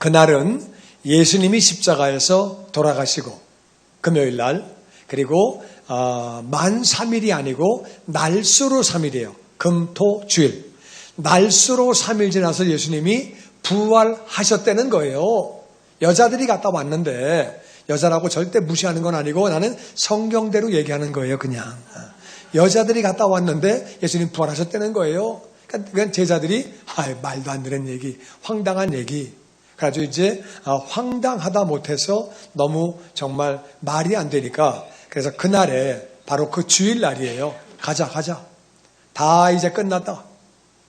그날은 예수님이 십자가에서 돌아가시고 금요일 날, 그리고 만 3일이 아니고 날수로 3일이에요. 금, 토, 주일. 날수로 3일 지나서 예수님이 부활하셨다는 거예요. 여자들이 갔다 왔는데 여자라고 절대 무시하는 건 아니고 나는 성경대로 얘기하는 거예요. 그냥 여자들이 갔다 왔는데 예수님 부활하셨다는 거예요. 그러니까 제자들이 말도 안 되는 얘기, 황당한 얘기. 그래가지고 이제 황당하다 못해서 너무 정말 말이 안 되니까, 그래서 그날에 바로 그 주일날이에요. 가자. 다 이제 끝났다.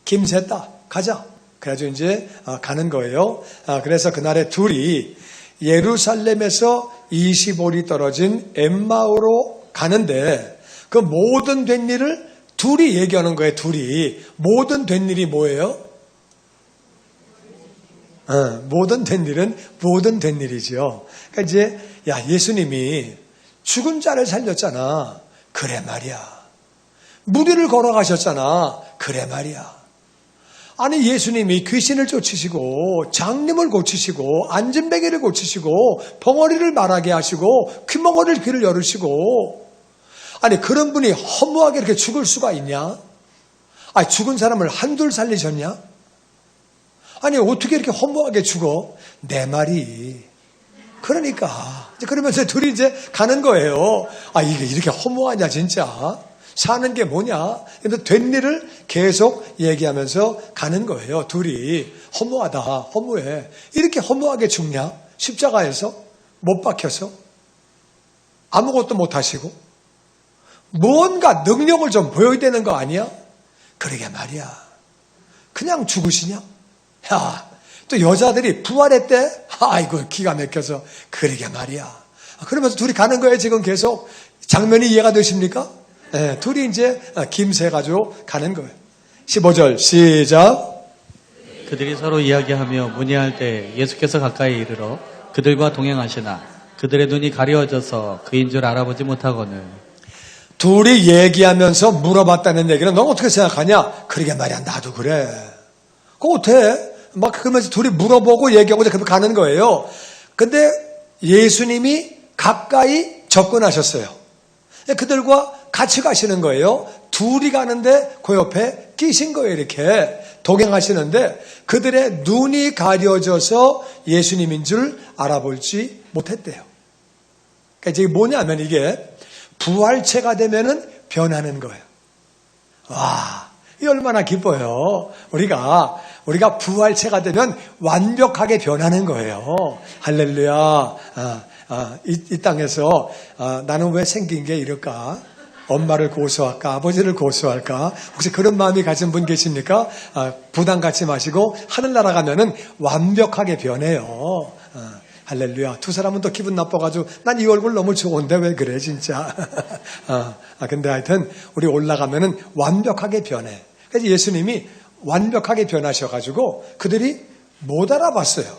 김샜다. 가자. 그래가지고 이제 가는 거예요. 그래서 그날에 둘이 예루살렘에서 25리 떨어진 엠마오로 가는데 그 모든 된 일을 둘이 얘기하는 거예요. 둘이. 모든 된 일이 뭐예요? 모든 된 일은 모든 된 일이죠. 그러니까 이제 예수님이 죽은 자를 살렸잖아. 그래 말이야. 무리를 걸어가셨잖아. 그래 말이야. 아니 예수님이 귀신을 쫓으시고 장님을 고치시고 안진뱅이를 고치시고 벙어리를 말하게 하시고 퀴멍어리를 귀를 열으시고, 아니 그런 분이 허무하게 이렇게 죽을 수가 있냐? 아니 죽은 사람을 한둘 살리셨냐? 아니 어떻게 이렇게 허무하게 죽어? 내 말이. 그러니까 그러면서 둘이 이제 가는 거예요. 이게 이렇게 허무하냐 진짜? 사는 게 뭐냐? 근데 된 일을 계속 얘기하면서 가는 거예요. 둘이. 허무하다. 허무해. 이렇게 허무하게 죽냐? 십자가에서 못 박혀서 아무것도 못 하시고 뭔가 능력을 좀 보여야 되는 거 아니야? 그러게 말이야. 그냥 죽으시냐? 또 여자들이 부활했대? 아이고 기가 막혀서 그러게 말이야. 그러면서 둘이 가는 거예요. 지금 계속. 장면이 이해가 되십니까? 네, 둘이 이제 김새가지고 가는 거예요. 15절 시작. 그들이 서로 이야기하며 문의할 때 예수께서 가까이 이르러 그들과 동행하시나 그들의 눈이 가려워져서 그인 줄 알아보지 못하거늘. 둘이 얘기하면서 물어봤다는 얘기는 너 어떻게 생각하냐? 그러게 말이야. 나도 그래. 그거 어때? 막 그러면서 둘이 물어보고 얘기하고 이제 가는 거예요. 근데 예수님이 가까이 접근하셨어요. 그들과 같이 가시는 거예요. 둘이 가는데 그 옆에 끼신 거예요. 이렇게 동행하시는데 그들의 눈이 가려져서 예수님인 줄 알아보지 못했대요. 그러니까 이게 뭐냐면 이게 부활체가 되면은 변하는 거예요. 와, 이 얼마나 기뻐요. 우리가 부활체가 되면 완벽하게 변하는 거예요. 할렐루야. 이 땅에서 나는 왜 생긴 게 이럴까? 엄마를 고소할까? 아버지를 고소할까? 혹시 그런 마음이 가진 분 계십니까? 부담 갖지 마시고 하늘나라 가면은 완벽하게 변해요. 할렐루야. 두 사람은 또 기분 나빠가지고 난 이 얼굴 너무 좋은데 왜 그래 진짜. 근데 하여튼 우리 올라가면은 완벽하게 변해. 그래서 예수님이 완벽하게 변하셔가지고 그들이 못 알아봤어요.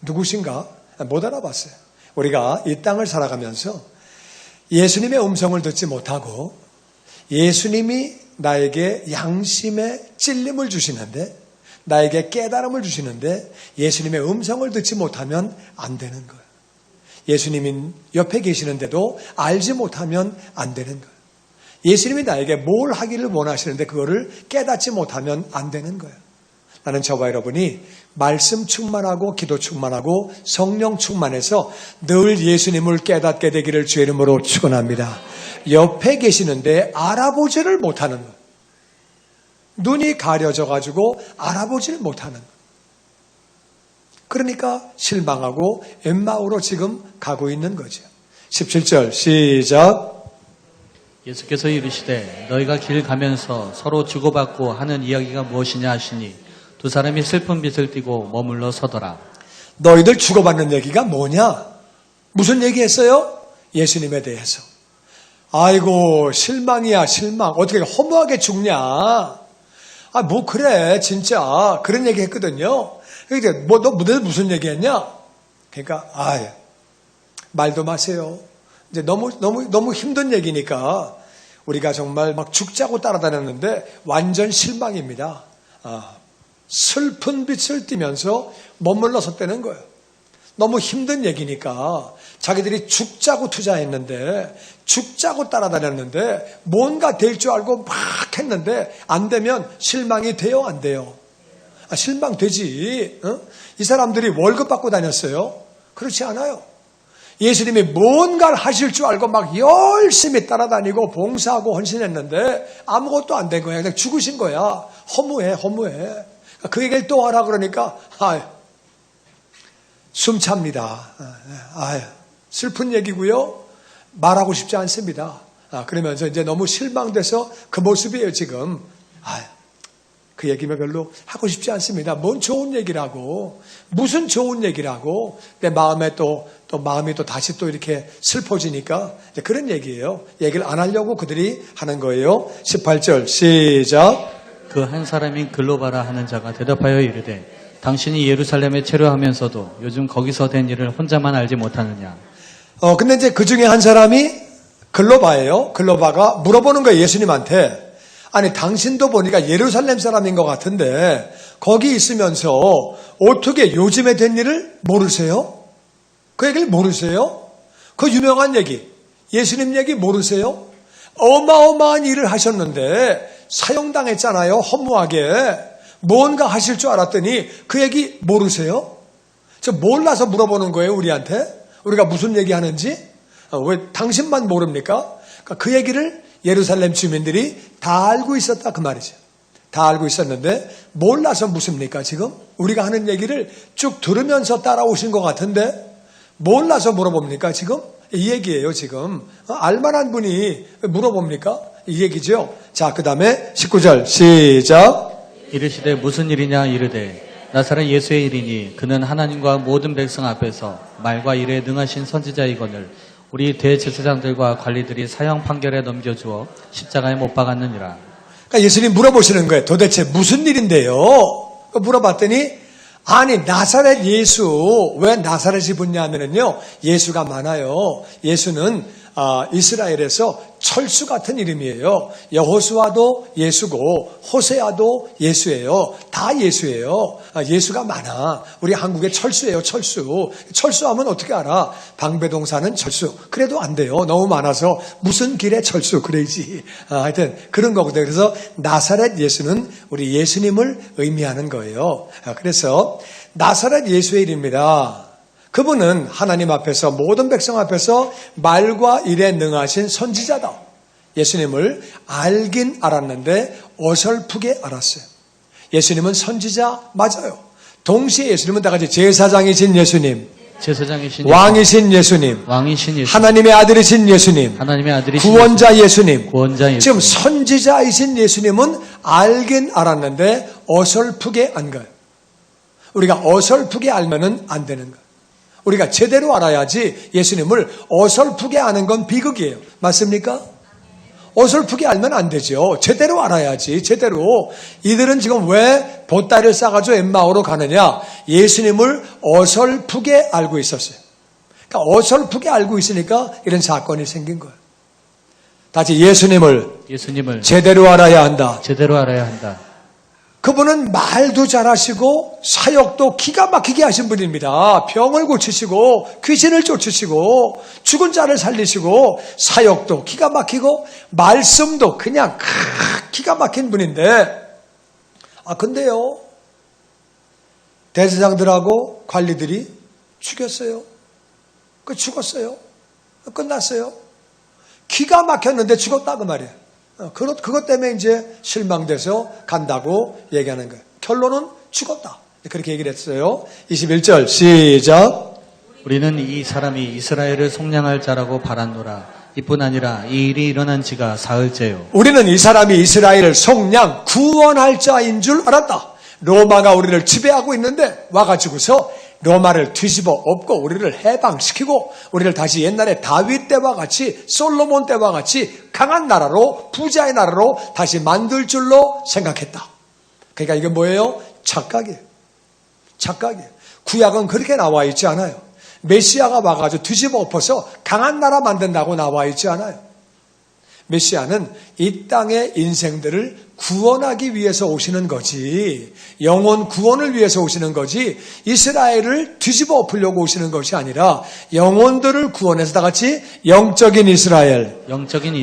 누구신가? 못 알아봤어요. 우리가 이 땅을 살아가면서 예수님의 음성을 듣지 못하고 예수님이 나에게 양심의 찔림을 주시는데, 나에게 깨달음을 주시는데 예수님의 음성을 듣지 못하면 안 되는 거예요. 예수님이 옆에 계시는데도 알지 못하면 안 되는 거예요. 예수님이 나에게 뭘 하기를 원하시는데 그거를 깨닫지 못하면 안 되는 거예요. 나는 저와 여러분이 말씀 충만하고 기도 충만하고 성령 충만해서 늘 예수님을 깨닫게 되기를 주의 이름으로 축원합니다. 옆에 계시는데 알아보지를 못하는 거예요. 눈이 가려져가지고 알아보지를 못하는 거예요. 그러니까 실망하고 엠마오로 지금 가고 있는 거죠. 17절 시작. 예수께서 이르시되 너희가 길 가면서 서로 주고받고 하는 이야기가 무엇이냐 하시니 두 사람이 슬픈 빛을 띠고 머물러 서더라. 너희들 주고받는 얘기가 뭐냐? 무슨 얘기했어요? 예수님에 대해서. 아이고 실망이야 실망. 어떻게 허무하게 죽냐? 뭐 그래 진짜 그런 얘기 했거든요. 그러니까 너 무슨 얘기 했냐? 그러니까 말도 마세요. 이제 너무 힘든 얘기니까 우리가 정말 막 죽자고 따라다녔는데 완전 실망입니다. 슬픈 빛을 띠면서 머물러 섰다는 거예요. 너무 힘든 얘기니까 자기들이 죽자고 투자했는데 죽자고 따라다녔는데 뭔가 될 줄 알고 막 했는데 안 되면 실망이 돼요, 안 돼요? 실망되지. 이 사람들이 월급 받고 다녔어요? 그렇지 않아요. 예수님이 뭔가를 하실 줄 알고 막 열심히 따라다니고 봉사하고 헌신했는데 아무것도 안 된 거야. 그냥 죽으신 거야. 허무해. 그 얘기를 또 하라 그러니까 숨찹니다. 슬픈 얘기고요. 말하고 싶지 않습니다. 그러면서 이제 너무 실망돼서 그 모습이에요, 지금. 그 얘기면 별로 하고 싶지 않습니다. 뭔 좋은 얘기라고. 무슨 좋은 얘기라고. 내 마음에 또 마음이 또 다시 또 이렇게 슬퍼지니까 이제 그런 얘기예요. 얘기를 안 하려고 그들이 하는 거예요. 18절 시작. 그 한 사람인 글로바라 하는 자가 대답하여 이르되 당신이 예루살렘에 체류하면서도 요즘 거기서 된 일을 혼자만 알지 못하느냐. 근데 이제 그 중에 한 사람이 글로바예요. 글로바가 물어보는 거예요, 예수님한테. 아니, 당신도 보니까 예루살렘 사람인 것 같은데 거기 있으면서 어떻게 요즘에 된 일을 모르세요? 그 얘기를 모르세요? 그 유명한 얘기, 예수님 얘기 모르세요? 어마어마한 일을 하셨는데 사형당했잖아요, 허무하게. 뭔가 하실 줄 알았더니 그 얘기 모르세요? 저 몰라서 물어보는 거예요, 우리한테. 우리가 무슨 얘기하는지. 왜 당신만 모릅니까? 그 얘기를 예루살렘 주민들이 다 알고 있었다, 그 말이죠. 다 알고 있었는데 몰라서 묻습니까, 지금? 우리가 하는 얘기를 쭉 들으면서 따라오신 것 같은데 몰라서 물어봅니까, 지금? 이 얘기예요, 지금. 알만한 분이 물어봅니까? 이 얘기죠. 자, 그 다음에 19절 시작. 이르시되 무슨 일이냐 이르되 나사렛 예수의 일이니 그는 하나님과 모든 백성 앞에서 말과 일에 능하신 선지자이거늘 우리 대제사장들과 관리들이 사형 판결에 넘겨주어 십자가에 못 박았느니라. 그러니까 예수님 물어보시는 거예요. 도대체 무슨 일인데요? 물어봤더니 아니, 나사렛 예수, 왜 나사렛이 붙냐면요, 예수가 많아요. 예수는 이스라엘에서 철수 같은 이름이에요. 여호수아도 예수고 호세아도 예수예요. 다 예수예요. 예수가 많아. 우리 한국에 철수예요, 철수. 철수하면 어떻게 알아? 방배동사는 철수. 그래도 안 돼요. 너무 많아서 무슨 길에 철수 그래야지. 하여튼 그런 거거든요. 그래서 나사렛 예수는 우리 예수님을 의미하는 거예요. 그래서 나사렛 예수의 이름입니다. 그분은 하나님 앞에서 모든 백성 앞에서 말과 일에 능하신 선지자다. 예수님을 알긴 알았는데 어설프게 알았어요. 예수님은 선지자 맞아요. 동시에 예수님은 다 같이 제사장이신 예수님, 제사장이신 왕이신 예수님, 왕이신 예수님, 하나님의 아들이신 예수님, 하나님의 아들이신 구원자 예수님, 구원자 예수님. 지금 선지자이신 예수님은 알긴 알았는데 어설프게 안 가요. 우리가 어설프게 알면은 안 되는 거예요. 우리가 제대로 알아야지. 예수님을 어설프게 아는 건 비극이에요. 맞습니까? 어설프게 알면 안 되죠. 제대로 알아야지. 제대로. 이들은 지금 왜 보따리를 싸가지고 엠마오로 가느냐? 예수님을 어설프게 알고 있었어요. 그러니까 어설프게 알고 있으니까 이런 사건이 생긴 거예요. 다시 예수님을 제대로 알아야 한다. 제대로 알아야 한다. 그분은 말도 잘하시고 사역도 기가 막히게 하신 분입니다. 병을 고치시고 귀신을 쫓으시고 죽은 자를 살리시고 사역도 기가 막히고 말씀도 그냥 기가 막힌 분인데 근데요, 대제사장들하고 관리들이 죽였어요. 죽었어요. 끝났어요. 기가 막혔는데 죽었다 그 말이에요. 그것 때문에 이제 실망돼서 간다고 얘기하는 거예요. 결론은 죽었다. 그렇게 얘기를 했어요. 21절 시작. 우리는 이 사람이 이스라엘을 속량할 자라고 바랐노라. 이뿐 아니라 이 일이 일어난 지가 사흘째요. 우리는 이 사람이 이스라엘을 속량 구원할 자인 줄 알았다. 로마가 우리를 지배하고 있는데 와가지고서 로마를 뒤집어 엎고 우리를 해방시키고 우리를 다시 옛날에 다윗 때와 같이 솔로몬 때와 같이 강한 나라로 부자의 나라로 다시 만들 줄로 생각했다. 그러니까 이게 뭐예요? 착각이에요. 착각이에요. 구약은 그렇게 나와 있지 않아요. 메시아가 와가지고 뒤집어 엎어서 강한 나라 만든다고 나와 있지 않아요. 메시아는 이 땅의 인생들을 구원하기 위해서 오시는 거지, 영혼 구원을 위해서 오시는 거지, 이스라엘을 뒤집어 엎으려고 오시는 것이 아니라 영혼들을 구원해서 다 같이 영적인 이스라엘, 영적인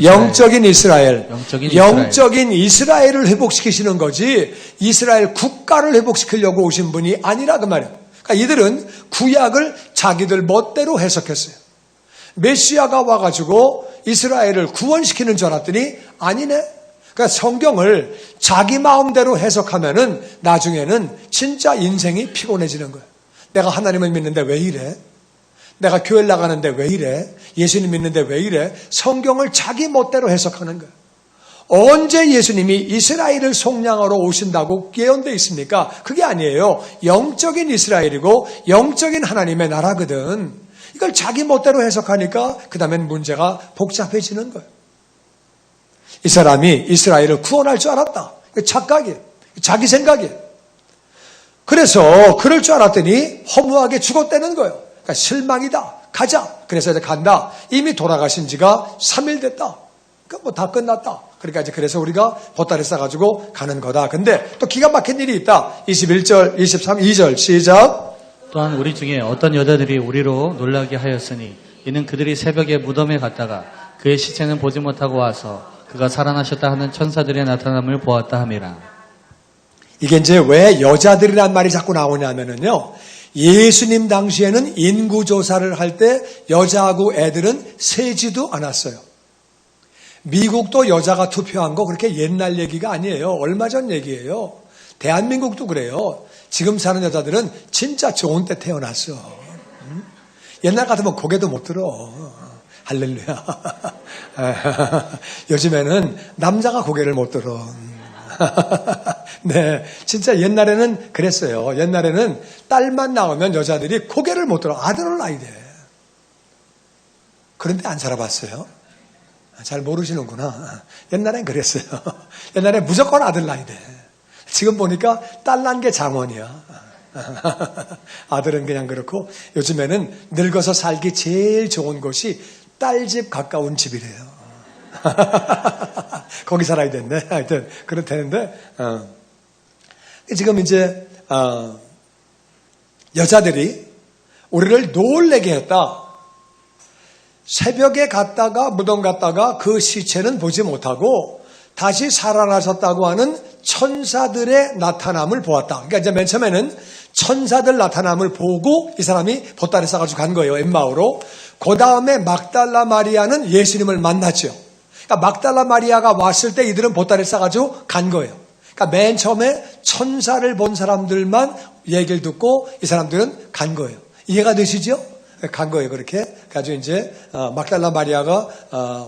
이스라엘을 회복시키시는 거지, 이스라엘 국가를 회복시키려고 오신 분이 아니라 그 말이에요. 그러니까 이들은 구약을 자기들 멋대로 해석했어요. 메시아가 와가지고 이스라엘을 구원시키는 줄 알았더니 아니네. 그러니까 성경을 자기 마음대로 해석하면은 나중에는 진짜 인생이 피곤해지는 거예요. 내가 하나님을 믿는데 왜 이래? 내가 교회를 나가는데 왜 이래? 예수님 믿는데 왜 이래? 성경을 자기 멋대로 해석하는 거예요. 언제 예수님이 이스라엘을 속량하러 오신다고 예언되어 있습니까? 그게 아니에요. 영적인 이스라엘이고 영적인 하나님의 나라거든. 이걸 자기 멋대로 해석하니까 그 다음엔 문제가 복잡해지는 거예요. 이 사람이 이스라엘을 구원할 줄 알았다. 착각이에요. 자기 생각이에요. 그래서 그럴 줄 알았더니 허무하게 죽었다는 거예요. 그러니까 실망이다. 가자. 그래서 이제 간다. 이미 돌아가신 지가 3일 됐다. 그러니까 뭐 다 끝났다. 그러니까 이제 그래서 우리가 보따리 싸가지고 가는 거다. 근데 또 기가 막힌 일이 있다. 21절, 23, 2절 시작. 또한 우리 중에 어떤 여자들이 우리로 놀라게 하였으니 이는 그들이 새벽에 무덤에 갔다가 그의 시체는 보지 못하고 와서 그가 살아나셨다 하는 천사들의 나타남을 보았다 함이라. 이게 이제 왜 여자들이란 말이 자꾸 나오냐면은요. 예수님 당시에는 인구조사를 할 때 여자하고 애들은 세지도 않았어요. 미국도 여자가 투표한 거 그렇게 옛날 얘기가 아니에요. 얼마 전 얘기예요. 대한민국도 그래요. 지금 사는 여자들은 진짜 좋은 때 태어났어. 옛날 같으면 고개도 못 들어. 할렐루야. 요즘에는 남자가 고개를 못 들어. 네, 진짜 옛날에는 그랬어요. 옛날에는 딸만 나오면 여자들이 고개를 못 들어. 아들을 낳아야 돼. 그런데 안 살아봤어요? 잘 모르시는구나. 옛날엔 그랬어요. 옛날에 무조건 아들 낳아야 돼. 지금 보니까 딸 난 게 장원이야. 아들은 그냥 그렇고 요즘에는 늙어서 살기 제일 좋은 곳이 딸집 가까운 집이래요. 거기 살아야 됐네. 하여튼 그렇다는데 지금 이제 여자들이 우리를 놀래게 했다. 새벽에 갔다가 무덤 갔다가 그 시체는 보지 못하고 다시 살아나셨다고 하는 천사들의 나타남을 보았다. 그러니까 이제 맨 처음에는 천사들 나타남을 보고 이 사람이 보따리 싸가지고 간 거예요. 엠마오로. 그 다음에 막달라 마리아는 예수님을 만났죠. 그러니까 막달라 마리아가 왔을 때 이들은 보따리 싸가지고 간 거예요. 그러니까 맨 처음에 천사를 본 사람들만 얘기를 듣고 이 사람들은 간 거예요. 이해가 되시죠? 간 거예요. 그렇게 가지고 이제 막달라 마리아가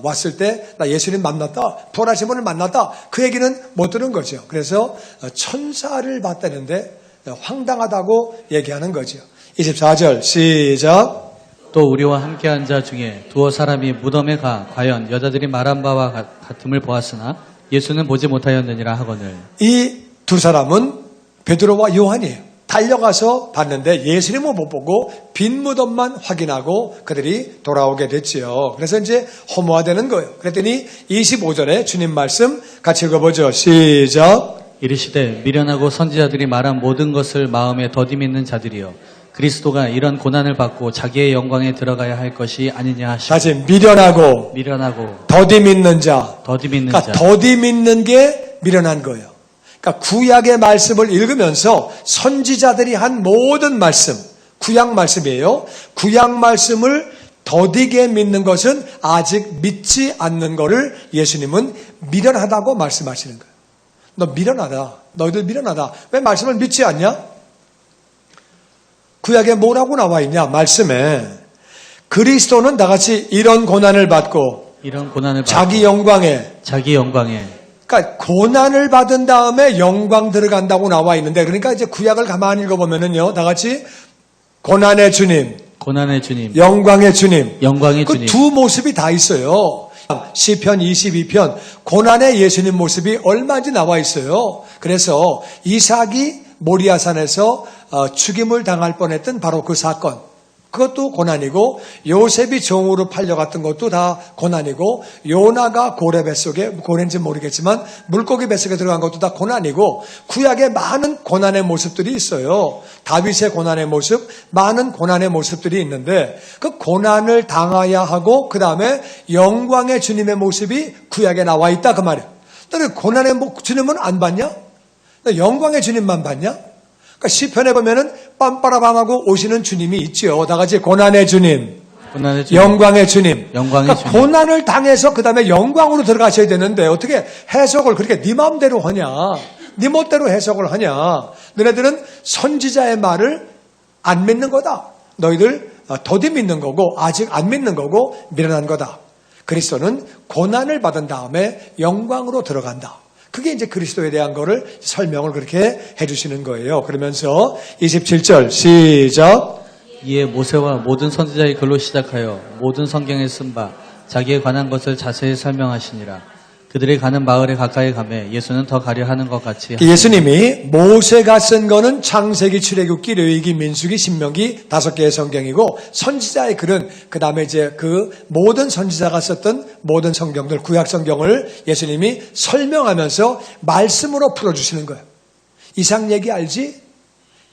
왔을 때 나 예수님 만났다, 부활하신 분을 만났다. 그 얘기는 못 들은 거죠. 그래서 천사를 봤다는데 황당하다고 얘기하는 거죠. 24절 시작. 또 우리와 함께한 자 중에 두어 사람이 무덤에 가 과연 여자들이 말한 바와 같음을 보았으나 예수는 보지 못하였느니라 하거늘. 이 두 사람은 베드로와 요한이에요. 달려가서 봤는데 예수님은 못 보고 빈 무덤만 확인하고 그들이 돌아오게 됐지요. 그래서 이제 허무화되는 거예요. 그랬더니 25절에 주님 말씀 같이 읽어보죠. 시작. 이르시되 미련하고 선지자들이 말한 모든 것을 마음에 더디 믿는 자들이여 그리스도가 이런 고난을 받고 자기의 영광에 들어가야 할 것이 아니냐 하시고. 다시 미련하고 더디 믿는 자. 그러니까 더디 믿는 게 미련한 거예요. 그러니까 구약의 말씀을 읽으면서 선지자들이 한 모든 말씀, 구약 말씀이에요. 구약 말씀을 더디게 믿는 것은 아직 믿지 않는 것을 예수님은 미련하다고 말씀하시는 거예요. 너 미련하다. 너희들 미련하다. 왜 말씀을 믿지 않냐? 구약에 뭐라고 나와 있냐? 말씀에 그리스도는 다같이 이런 고난을 받고 자기 영광에 그러니까 고난을 받은 다음에 영광 들어간다고 나와 있는데 그러니까 이제 구약을 가만히 읽어보면은요. 다같이 고난의 주님, 영광의 주님, 그 두 모습이 다 있어요. 시편 22편 고난의 예수님 모습이 얼마인지 나와 있어요. 그래서 이삭이 모리아산에서 죽임을 당할 뻔했던 바로 그 사건. 그것도 고난이고, 요셉이 종으로 팔려갔던 것도 다 고난이고, 요나가 고래 뱃속에, 고래인지 모르겠지만 물고기 뱃속에 들어간 것도 다 고난이고, 구약에 많은 고난의 모습들이 있어요. 다윗의 고난의 모습, 많은 고난의 모습들이 있는데, 그 고난을 당해야 하고 그 다음에 영광의 주님의 모습이 구약에 나와 있다 그 말이에요. 너는 고난의 주님은 안 봤냐? 너 영광의 주님만 봤냐? 그러니까 시편에 보면은 빰빠라밤하고 오시는 주님이 있죠. 다 같이 고난의 주님, 고난의 주님, 영광의 주님. 영광의 그러니까 주님. 고난을 당해서 그 다음에 영광으로 들어가셔야 되는데 어떻게 해석을 그렇게 네 마음대로 하냐? 네 멋대로 해석을 하냐? 너네들은 선지자의 말을 안 믿는 거다. 너희들 더디 믿는 거고 아직 안 믿는 거고 미련한 거다. 그리스도는 고난을 받은 다음에 영광으로 들어간다. 그게 이제 그리스도에 대한 거를 설명을 그렇게 해주시는 거예요. 그러면서 27절 시작. 이에 모세와 모든 선지자의 글로 시작하여 모든 성경에 쓴 바 자기에 관한 것을 자세히 설명하시니라. 그들이 가는 마을에 가까이 가매 예수는 더 가려 하는 것 같이 예수님이 모세가 쓴 거는 창세기, 출애굽기, 레위기, 민수기, 신명기 5개의 성경이고 선지자의 글은 그 다음에 이제 그 모든 선지자가 썼던 모든 성경들 구약 성경을 예수님이 설명하면서 말씀으로 풀어주시는 거예요. 이삭 얘기 알지?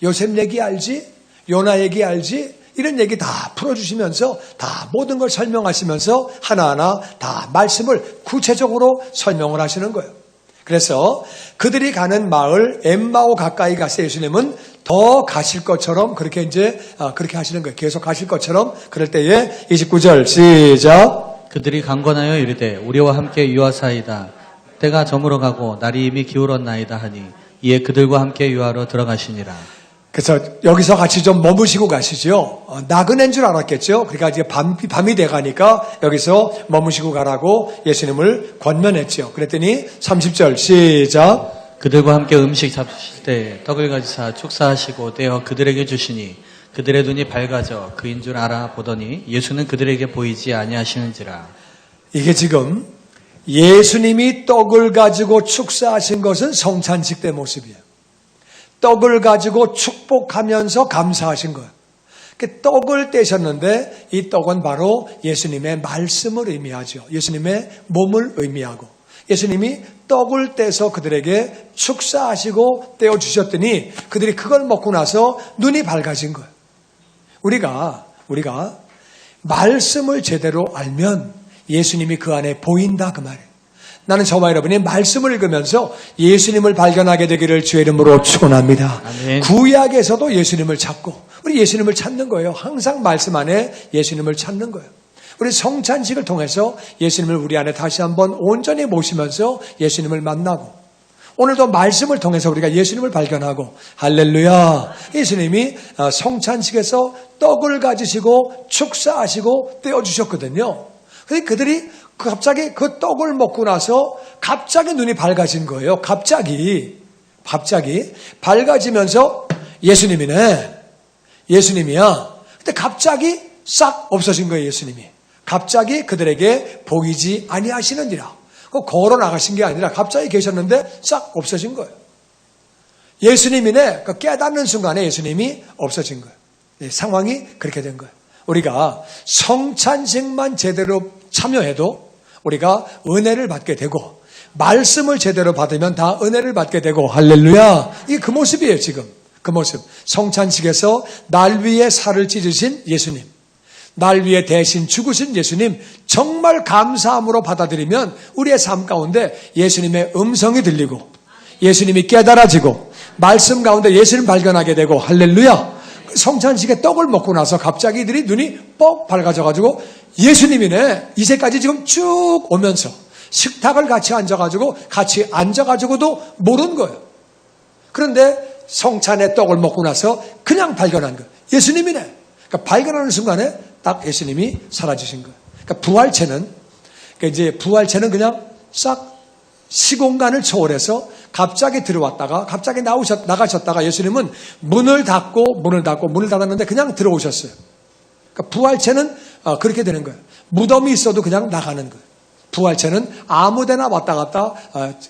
요셉 얘기 알지? 요나 얘기 알지? 이런 얘기 다 풀어주시면서 다 모든 걸 설명하시면서 하나하나 다 말씀을 구체적으로 설명을 하시는 거예요. 그래서 그들이 가는 마을 엠마오 가까이 가서 예수님은 더 가실 것처럼 그렇게 이제 그렇게 하시는 거예요. 계속 가실 것처럼 그럴 때에 29절 시작. 그들이 강권하여 이르되 우리와 함께 유하사이다. 때가 저물어 가고 날이 이미 기울었나이다 하니 이에 그들과 함께 유하로 들어가시니라. 그래서 여기서 같이 좀 머무시고 가시죠. 나그네인 줄 알았겠죠. 그러니까 이제 밤이 돼가니까 여기서 머무시고 가라고 예수님을 권면했죠. 그랬더니 30절 시작. 그들과 함께 음식 잡수실 때 떡을 가지사 축사하시고 떼어 그들에게 주시니 그들의 눈이 밝아져 그인 줄 알아보더니 예수는 그들에게 보이지 아니하시는지라. 이게 지금 예수님이 떡을 가지고 축사하신 것은 성찬식 때 모습이에요. 떡을 가지고 축복하면서 감사하신 거예요. 떡을 떼셨는데 이 떡은 바로 예수님의 말씀을 의미하죠. 예수님의 몸을 의미하고 예수님이 떡을 떼서 그들에게 축사하시고 떼어주셨더니 그들이 그걸 먹고 나서 눈이 밝아진 거예요. 우리가 말씀을 제대로 알면 예수님이 그 안에 보인다 그 말이에요. 나는 저와 여러분이 말씀을 읽으면서 예수님을 발견하게 되기를 주의 이름으로 축원합니다. 아멘. 구약에서도 예수님을 찾고 우리 예수님을 찾는 거예요. 항상 말씀 안에 예수님을 찾는 거예요. 우리 성찬식을 통해서 예수님을 우리 안에 다시 한번 온전히 모시면서 예수님을 만나고 오늘도 말씀을 통해서 우리가 예수님을 발견하고 할렐루야. 예수님이 성찬식에서 떡을 가지시고 축사하시고 떼어주셨거든요. 그런데 그들이 갑자기 그 떡을 먹고 나서 갑자기 눈이 밝아진 거예요. 갑자기 밝아지면서 예수님이야. 근데 갑자기 싹 없어진 거예요. 예수님이. 갑자기 그들에게 보이지 아니하시는지라. 걸어 나가신 게 아니라 갑자기 계셨는데 싹 없어진 거예요. 예수님이네. 깨닫는 순간에 예수님이 없어진 거예요. 상황이 그렇게 된 거예요. 우리가 성찬식만 제대로 참여해도 우리가 은혜를 받게 되고 말씀을 제대로 받으면 다 은혜를 받게 되고 할렐루야. 이게 그 모습이에요. 지금 그 모습. 성찬식에서 날 위해 살을 찢으신 예수님, 날 위해 대신 죽으신 예수님 정말 감사함으로 받아들이면 우리의 삶 가운데 예수님의 음성이 들리고 예수님이 깨달아지고 말씀 가운데 예수님 발견하게 되고 할렐루야. 성찬식에 떡을 먹고 나서 갑자기 이들이 눈이 뻑 밝아져가지고 예수님이네. 이제까지 지금 쭉 오면서 식탁을 같이 앉아가지고도 모르는 거예요. 그런데 성찬의 떡을 먹고 나서 그냥 발견한 거예요. 예수님이네. 그러니까 발견하는 순간에 딱 예수님이 사라지신 거예요. 그러니까 부활체는 그냥 싹 시공간을 초월해서 갑자기 들어왔다가 갑자기 나가셨다가 예수님은 문을 닫았는데 그냥 들어오셨어요. 그러니까 부활체는 그렇게 되는 거예요. 무덤이 있어도 그냥 나가는 거예요. 부활체는 아무데나 왔다 갔다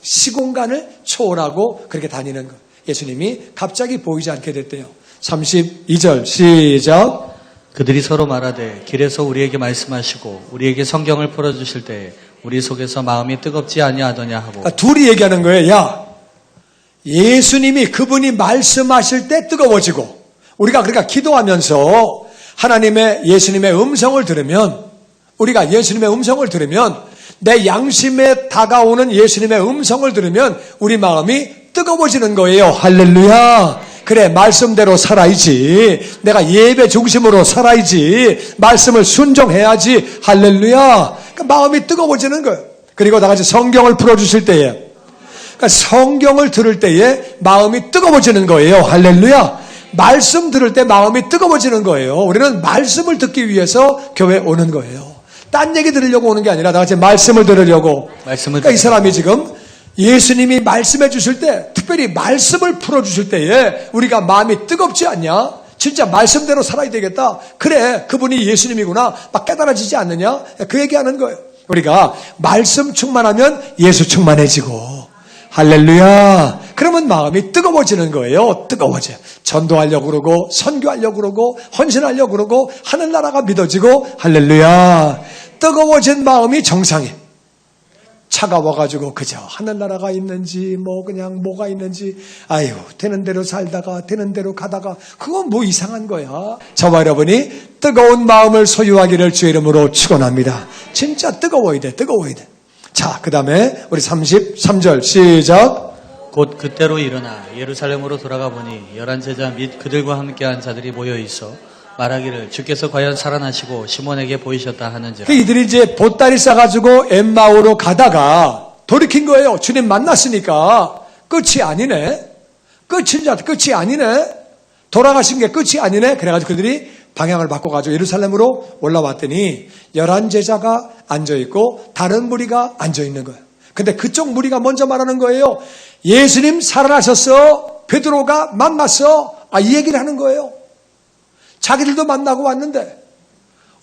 시공간을 초월하고 그렇게 다니는 거예요. 예수님이 갑자기 보이지 않게 됐대요. 32절 시작. 그들이 서로 말하되 길에서 우리에게 말씀하시고 우리에게 성경을 풀어주실 때에 우리 속에서 마음이 뜨겁지 아니하더냐 하고 그러니까 둘이 얘기하는 거예요. 야, 예수님이 그분이 말씀하실 때 뜨거워지고 우리가 그러니까 기도하면서 하나님의 예수님의 음성을 들으면 우리가 예수님의 음성을 들으면 내 양심에 다가오는 예수님의 음성을 들으면 우리 마음이 뜨거워지는 거예요. 할렐루야. 그래, 말씀대로 살아야지. 내가 예배 중심으로 살아야지. 말씀을 순종해야지. 할렐루야. 그러니까 마음이 뜨거워지는 거예요. 그리고 나같이 성경을 풀어주실 때에 그러니까 성경을 들을 때에 마음이 뜨거워지는 거예요. 할렐루야. 말씀 들을 때 마음이 뜨거워지는 거예요. 우리는 말씀을 듣기 위해서 교회에 오는 거예요. 딴 얘기 들으려고 오는 게 아니라 나같이 말씀을 들으려고. 그러니까 이 사람이 지금 예수님이 말씀해 주실 때 특별히 말씀을 풀어주실 때에 우리가 마음이 뜨겁지 않냐? 진짜 말씀대로 살아야 되겠다. 그래, 그분이 예수님이구나. 막 깨달아지지 않느냐? 그 얘기하는 거예요. 우리가 말씀 충만하면 예수 충만해지고 할렐루야. 그러면 마음이 뜨거워지는 거예요. 뜨거워져. 전도하려고 그러고 선교하려고 그러고 헌신하려고 그러고 하늘나라가 믿어지고 할렐루야. 뜨거워진 마음이 정상이에요. 차가워가지고 그저 하늘나라가 있는지 뭐 그냥 뭐가 있는지 아유 되는 대로 살다가 되는 대로 가다가 그건 뭐 이상한 거야. 저와 여러분이 뜨거운 마음을 소유하기를 주의 이름으로 축원합니다. 진짜 뜨거워야 돼. 뜨거워야 돼. 자, 그 다음에 우리 33절 시작. 곧 그때로 일어나 예루살렘으로 돌아가 보니 11 제자 및 그들과 함께한 자들이 모여 있어 말하기를 주께서 과연 살아나시고 시몬에게 보이셨다 하는지라. 이들이 이제 보따리 싸가지고 엠마오로 가다가 돌이킨 거예요. 주님 만났으니까 끝이 아니네. 끝이 아니네. 돌아가신 게 끝이 아니네. 그래가지고 그들이 방향을 바꿔가지고 예루살렘으로 올라왔더니 11 제자가 앉아있고 다른 무리가 앉아있는 거예요. 근데 그쪽 무리가 먼저 말하는 거예요. 예수님 살아나셨어. 베드로가 만났어. 이 얘기를 하는 거예요. 자기들도 만나고 왔는데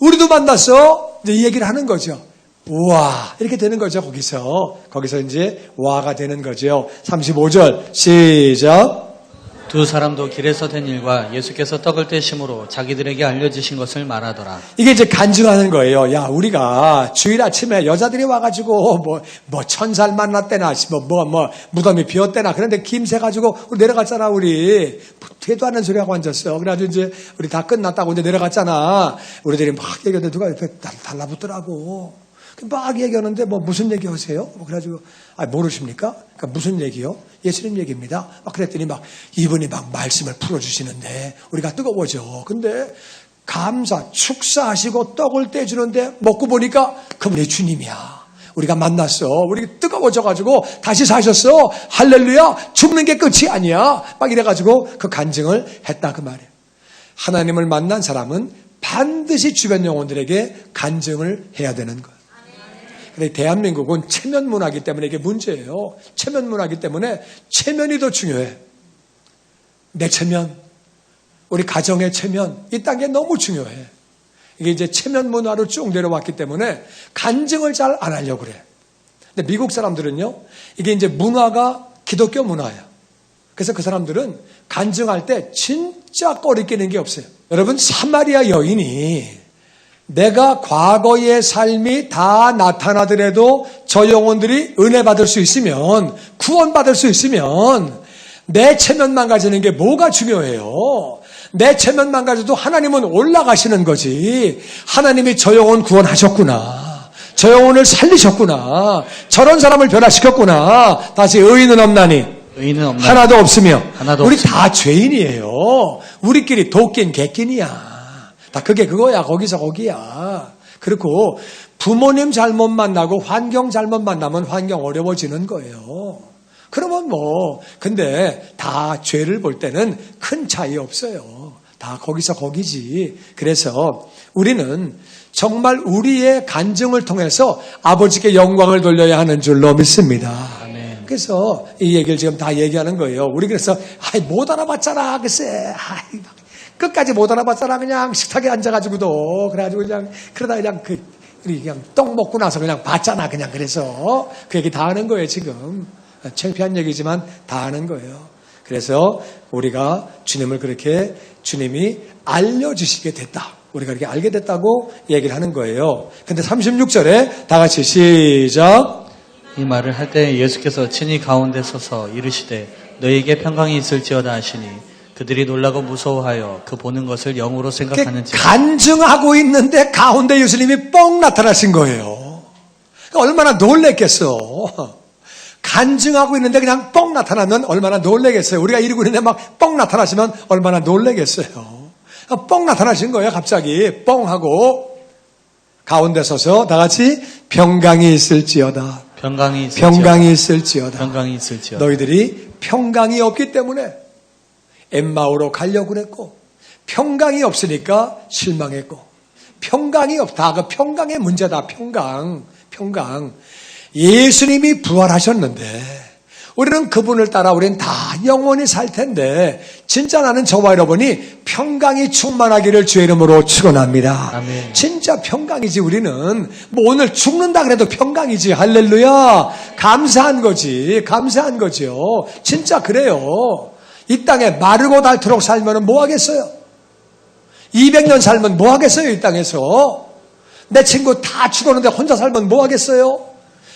우리도 만났어. 이제 이 얘기를 하는 거죠. 우와, 이렇게 되는 거죠. 거기서 이제 와가 되는 거죠. 35절 시작. 두 사람도 길에서 된 일과 예수께서 떡을 떼심으로 자기들에게 알려주신 것을 말하더라. 이게 이제 간증하는 거예요. 야, 우리가 주일 아침에 여자들이 와가지고 뭐 천살 만났대나 무덤이 비었대나 그런데 김새 가지고 내려갔잖아. 우리 되도 않는 소리 하고 앉았어. 그래가지고 이제 우리 다 끝났다고 이제 내려갔잖아. 우리들이 막 얘기하는데 누가 옆에 달라붙더라고. 막 얘기하는데 무슨 얘기 하세요? 그래가지고 모르십니까? 그러니까 무슨 얘기요? 예수님 얘기입니다. 막 그랬더니 이분이 말씀을 풀어주시는데 우리가 뜨거워져. 근데 축사하시고 떡을 떼주는데 먹고 보니까 그분이 주님이야. 우리가 만났어. 우리 뜨거워져가지고 다시 사셨어. 할렐루야. 죽는 게 끝이 아니야. 막 이래가지고 그 간증을 했다 그 말이에요. 하나님을 만난 사람은 반드시 주변 영혼들에게 간증을 해야 되는 거예요. 근데 대한민국은 체면 문화이기 때문에 이게 문제예요. 체면 문화이기 때문에 체면이 더 중요해. 내 체면, 우리 가정의 체면, 이 단계 너무 중요해. 이게 이제 체면 문화로 쭉 내려왔기 때문에 간증을 잘 안 하려고 그래. 근데 미국 사람들은요, 이게 이제 문화가 기독교 문화야. 그래서 그 사람들은 간증할 때 진짜 꺼리끼는 게 없어요. 여러분, 사마리아 여인이 내가 과거의 삶이 다 나타나더라도 저 영혼들이 은혜 받을 수 있으면, 구원 받을 수 있으면 내 체면만 가지는 게 뭐가 중요해요? 내 체면만 가져도 하나님은 올라가시는 거지. 하나님이 저 영혼 구원하셨구나. 저 영혼을 살리셨구나. 저런 사람을 변화시켰구나. 다시 의인은 없나니. 하나도 없으며. 우리 다 죄인이에요. 우리끼리 도끼인 객끼이야. 다 그게 그거야. 거기서 거기야. 그렇고 부모님 잘못 만나고 환경 잘못 만나면 환경 어려워지는 거예요. 그러면 근데 다 죄를 볼 때는 큰 차이 없어요. 다 거기서 거기지. 그래서 우리는 정말 우리의 간증을 통해서 아버지께 영광을 돌려야 하는 줄로 믿습니다. 아멘. 그래서 이 얘기를 지금 다 얘기하는 거예요. 우리 그래서 못 알아봤잖아. 글쎄. 끝까지 못 알아봤잖아. 그냥 식탁에 앉아가지고도. 그래가지고 그러다 그냥 떡 먹고 나서 그냥 봤잖아. 그냥 그래서 그 얘기 다 하는 거예요, 지금. 창피한 얘기지만 다 하는 거예요. 그래서 우리가 주님을 그렇게 주님이 알려주시게 됐다. 우리가 이렇게 알게 됐다고 얘기를 하는 거예요. 근데 36절에 다 같이 시작. 이 말을 할 때 예수께서 친히 가운데 서서 이르시되 너희에게 평강이 있을지어다 하시니 그들이 놀라고 무서워하여 그 보는 것을 영으로 생각하는지 간증하고 있는데 가운데 예수님이 뻥 나타나신 거예요. 얼마나 놀랬겠어. 간증하고 있는데 그냥 뻥 나타나면 얼마나 놀래겠어요. 우리가 이러고 있는데 막 뻥 나타나시면 얼마나 놀래겠어요. 뻥 나타나신 거예요. 갑자기 뻥 하고 가운데 서서 다 같이 평강이 있을지어다. 평강이 있을지어다. 평강이 있을지어다. 평강이 있을지어다. 너희들이 평강이 없기 때문에 엠마오로 가려고 그랬고 평강이 없으니까 실망했고 평강이 없다. 그 평강의 문제다. 평강. 예수님이 부활하셨는데 우리는 그분을 따라 우리는 다 영원히 살 텐데 진짜 나는 저와 여러분이 평강이 충만하기를 주의 이름으로 축원합니다. 아멘. 진짜 평강이지. 우리는 뭐 오늘 죽는다 그래도 평강이지. 할렐루야. 감사한 거지. 감사한 거죠. 진짜 그래요. 이 땅에 마르고 닳도록 살면 뭐 하겠어요? 200년 살면 뭐 하겠어요? 이 땅에서. 내 친구 다 죽었는데 혼자 살면 뭐 하겠어요?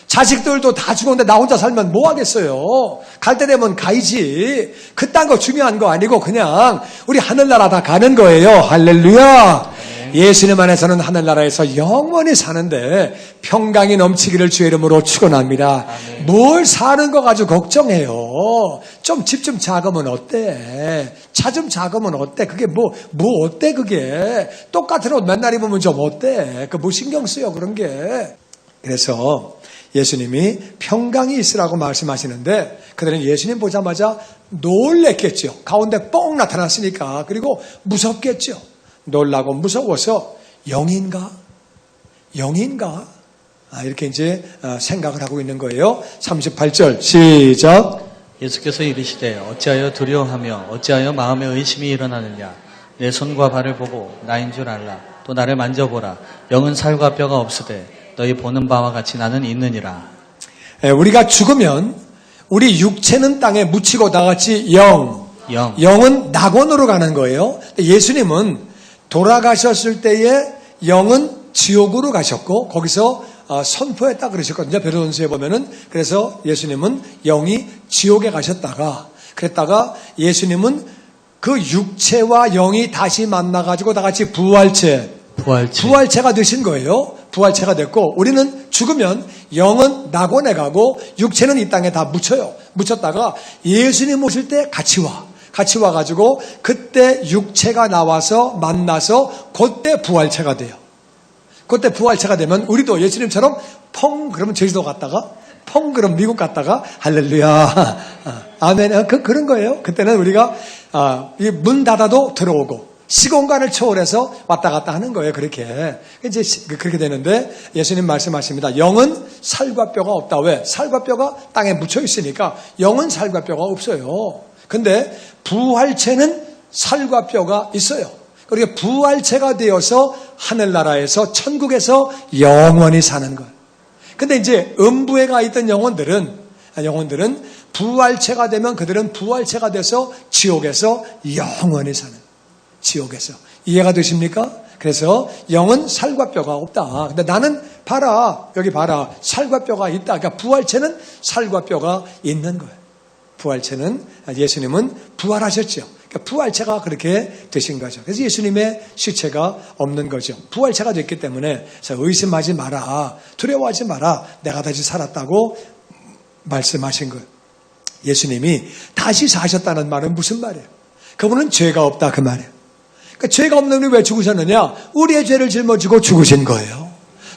자식들도 다 죽었는데 나 혼자 살면 뭐 하겠어요? 갈 때 되면 가야지. 그딴 거 중요한 거 아니고 그냥 우리 하늘나라 다 가는 거예요. 할렐루야. 예수님 안에서는 하늘나라에서 영원히 사는데 평강이 넘치기를 주의 이름으로 축원합니다. 뭘 사는 거 가지고 걱정해요. 좀 집 좀 작으면 어때? 차 좀 작으면 어때? 그게 뭐 어때 그게? 똑같은 옷 맨날 입으면 좀 어때? 그 뭐 신경 쓰여 그런 게. 그래서 예수님이 평강이 있으라고 말씀하시는데 그들은 예수님 보자마자 놀랬겠죠. 가운데 뻥 나타났으니까. 그리고 무섭겠죠. 놀라고 무서워서 영인가? 이렇게 이제 생각을 하고 있는 거예요. 38절 시작. 예수께서 이르시되 어찌하여 두려워하며 어찌하여 마음에 의심이 일어나느냐. 내 손과 발을 보고 나인 줄 알라. 또 나를 만져보라. 영은 살과 뼈가 없으되 너희 보는 바와 같이 나는 있느니라. 우리가 죽으면 우리 육체는 땅에 묻히고 다 같이 영은 낙원으로 가는 거예요. 예수님은 돌아가셨을 때에 영은 지옥으로 가셨고 거기서 선포했다 그러셨거든요. 베드로전서에 보면은. 그래서 예수님은 영이 지옥에 가셨다가 그랬다가 예수님은 그 육체와 영이 다시 만나가지고 다 같이 부활체가 되신 거예요. 부활체가 됐고 우리는 죽으면 영은 낙원에 가고 육체는 이 땅에 다 묻혔다가 예수님 오실 때 같이 와가지고 그때 육체가 나와서 만나서 그때 부활체가 돼요. 그때 부활체가 되면 우리도 예수님처럼 펑 그러면 제주도 갔다가 펑 그럼 미국 갔다가 할렐루야 아멘 그런 거예요. 그때는 우리가 문 닫아도 들어오고 시공간을 초월해서 왔다 갔다 하는 거예요. 그렇게 되는데 예수님 말씀하십니다. 영은 살과 뼈가 없다. 왜? 살과 뼈가 땅에 묻혀 있으니까 영은 살과 뼈가 없어요. 근데 부활체는 살과 뼈가 있어요. 그리고 부활체가 되어서 하늘나라에서 천국에서 영원히 사는 거예요. 근데 이제 음부에 가 있던 영혼들은 부활체가 되면 그들은 부활체가 돼서 지옥에서 영원히 사는 거예요. 지옥에서. 이해가 되십니까? 그래서 영은 살과 뼈가 없다. 근데 나는 여기 봐라. 살과 뼈가 있다. 그러니까 부활체는 살과 뼈가 있는 거예요. 부활체는 예수님은 부활하셨죠. 그러니까 부활체가 그렇게 되신 거죠. 그래서 예수님의 시체가 없는 거죠. 부활체가 됐기 때문에 의심하지 마라. 두려워하지 마라. 내가 다시 살았다고 말씀하신 거예요. 예수님이 다시 사셨다는 말은 무슨 말이에요? 그분은 죄가 없다 그 말이에요. 그러니까 죄가 없는 분이 왜 죽으셨느냐? 우리의 죄를 짊어지고 죽으신 거예요.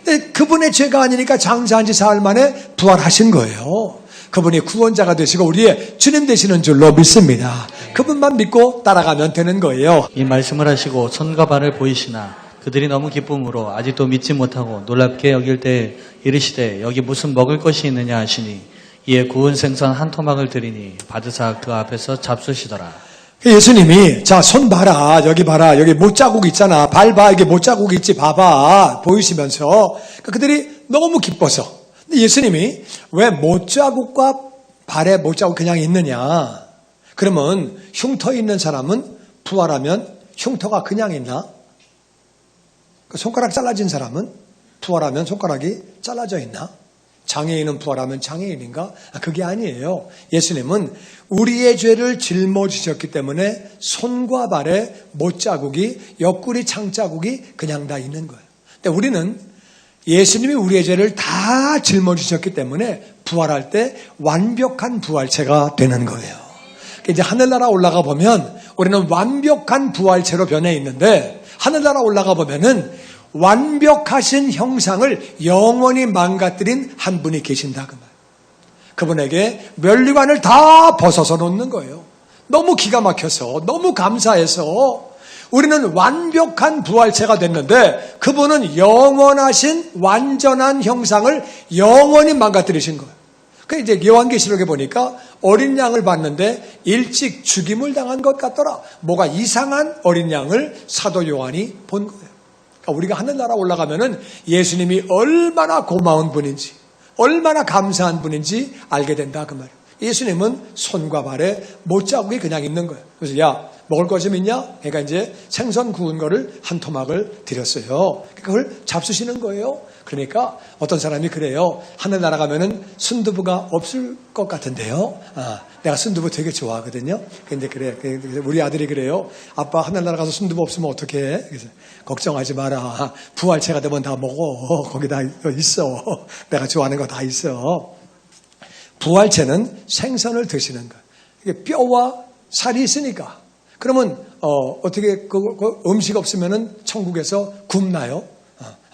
근데 그분의 죄가 아니니까 장사한 지 사흘 만에 부활하신 거예요. 그분이 구원자가 되시고 우리의 주님 되시는 줄로 믿습니다. 그분만 믿고 따라가면 되는 거예요. 이 말씀을 하시고 손과 발을 보이시나 그들이 너무 기쁨으로 아직도 믿지 못하고 놀랍게 여길 때 이르시되 여기 무슨 먹을 것이 있느냐 하시니 이에 구운 생선 한 토막을 드리니 받으사 그 앞에서 잡수시더라. 예수님이 손 봐라. 여기 봐라. 여기 못자국 있잖아. 발 봐. 이게 못자국 있지. 봐봐. 보이시면서 그들이 너무 기뻐서. 근데 예수님이 왜 못자국과 발에 못자국 그냥 있느냐? 그러면 흉터 있는 사람은 부활하면 흉터가 그냥 있나? 그 손가락 잘라진 사람은 부활하면 손가락이 잘라져 있나? 장애인은 부활하면 장애인인가? 그게 아니에요. 예수님은 우리의 죄를 짊어지셨기 때문에 손과 발에 못자국이, 옆구리 창자국이 그냥 다 있는 거예요. 근데 우리는 예수님이 우리의 죄를 다 짊어지셨기 때문에 부활할 때 완벽한 부활체가 되는 거예요. 이제 하늘나라 올라가 보면 우리는 완벽한 부활체로 변해 있는데, 하늘나라 올라가 보면은 완벽하신 형상을 영원히 망가뜨린 한 분이 계신다 그 말. 그분에게 면류관을 다 벗어서 놓는 거예요. 너무 기가 막혀서, 너무 감사해서 우리는 완벽한 부활체가 됐는데 그분은 영원하신 완전한 형상을 영원히 망가뜨리신 거예요. 그 이제 요한계시록에 보니까 어린 양을 봤는데 일찍 죽임을 당한 것 같더라. 뭐가 이상한 어린 양을 사도 요한이 본 거예요. 그러니까 우리가 하늘나라 올라가면은 예수님이 얼마나 고마운 분인지, 얼마나 감사한 분인지 알게 된다 그 말이에요. 예수님은 손과 발에 못자국이 그냥 있는 거예요. 그래서 야, 먹을 거 좀 있냐? 그러니까 이제 생선 구운 거를 한 토막을 드렸어요. 그걸 잡수시는 거예요. 그러니까 어떤 사람이 그래요. 하늘 날아가면은 순두부가 없을 것 같은데요. 내가 순두부 되게 좋아하거든요. 근데 그래, 우리 아들이 그래요. 아빠 하늘 날아가서 순두부 없으면 어떡해? 그래서 걱정하지 마라. 부활체가 되면 다 먹어. 거기 다 있어. 내가 좋아하는 거 다 있어. 부활체는 생선을 드시는 거예요. 이게 뼈와 살이 있으니까. 그러면 어떻게 그 음식 없으면은 천국에서 굶나요?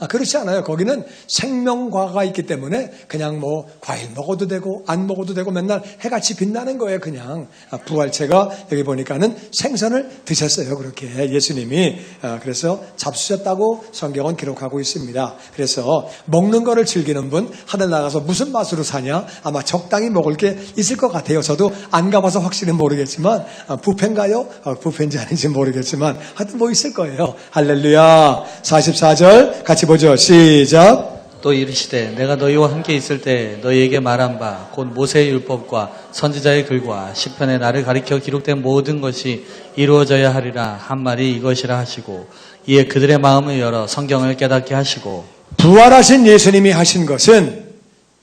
그렇지 않아요. 거기는 생명과가 있기 때문에 그냥 뭐 과일 먹어도 되고 안 먹어도 되고 맨날 해같이 빛나는 거예요. 그냥 부활체가 여기 보니까는 생선을 드셨어요. 그렇게 예수님이 그래서 잡수셨다고 성경은 기록하고 있습니다. 그래서 먹는 거를 즐기는 분 하늘 나가서 무슨 맛으로 사냐? 아마 적당히 먹을 게 있을 것 같아요. 저도 안 가봐서 확실히 모르겠지만 뷔페인가요? 뷔페인지 아닌지 모르겠지만 하여튼 뭐 있을 거예요. 할렐루야. 44절 같이 보죠. 시작. 또 이르시되 내가 너희와 함께 있을 때 너희에게 말한 바 곧 모세의 율법과 선지자의 글과 시편에 나를 가리켜 기록된 모든 것이 이루어져야 하리라 한 말이 이것이라 하시고 이에 그들의 마음을 열어 성경을 깨닫게 하시고. 부활하신 예수님이 하신 것은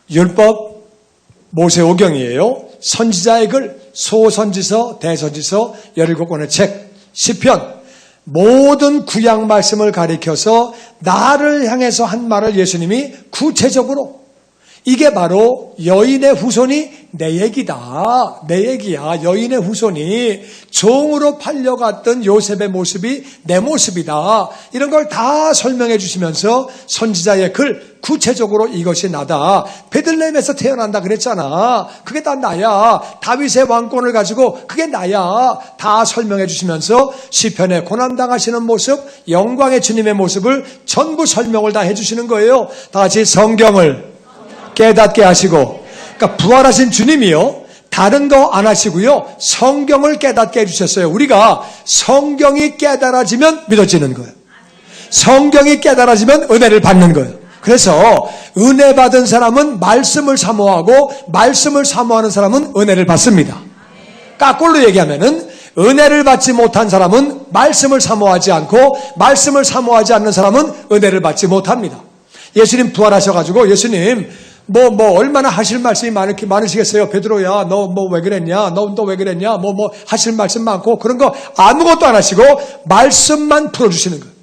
율법, 모세오경이에요. 선지자의 글, 소선지서, 대선지서, 17권의 책, 시편, 모든 구약 말씀을 가리켜서 나를 향해서 한 말을 예수님이 구체적으로, 이게 바로 여인의 후손이 내 얘기다. 내 얘기야. 여인의 후손이 종으로 팔려갔던 요셉의 모습이 내 모습이다. 이런 걸 다 설명해 주시면서 선지자의 글, 구체적으로 이것이 나다. 베들레헴에서 태어난다 그랬잖아. 그게 다 나야. 다윗의 왕권을 가지고 그게 나야. 다 설명해 주시면서 시편에 고난당하시는 모습, 영광의 주님의 모습을 전부 설명을 다 해주시는 거예요. 다 같이 성경을 깨닫게 하시고. 그러니까 부활하신 주님이요, 다른 거 안 하시고요, 성경을 깨닫게 해주셨어요. 우리가 성경이 깨달아지면 믿어지는 거예요. 성경이 깨달아지면 은혜를 받는 거예요. 그래서 은혜 받은 사람은 말씀을 사모하고 말씀을 사모하는 사람은 은혜를 받습니다. 까꼴로 얘기하면은 은혜를 받지 못한 사람은 말씀을 사모하지 않고 말씀을 사모하지 않는 사람은 은혜를 받지 못합니다. 예수님 부활하셔가지고 예수님 얼마나 하실 말씀이 많으시겠어요? 베드로야, 너 왜 그랬냐? 너 왜 그랬냐? 하실 말씀 많고, 그런 거 아무것도 안 하시고, 말씀만 풀어주시는 거예요.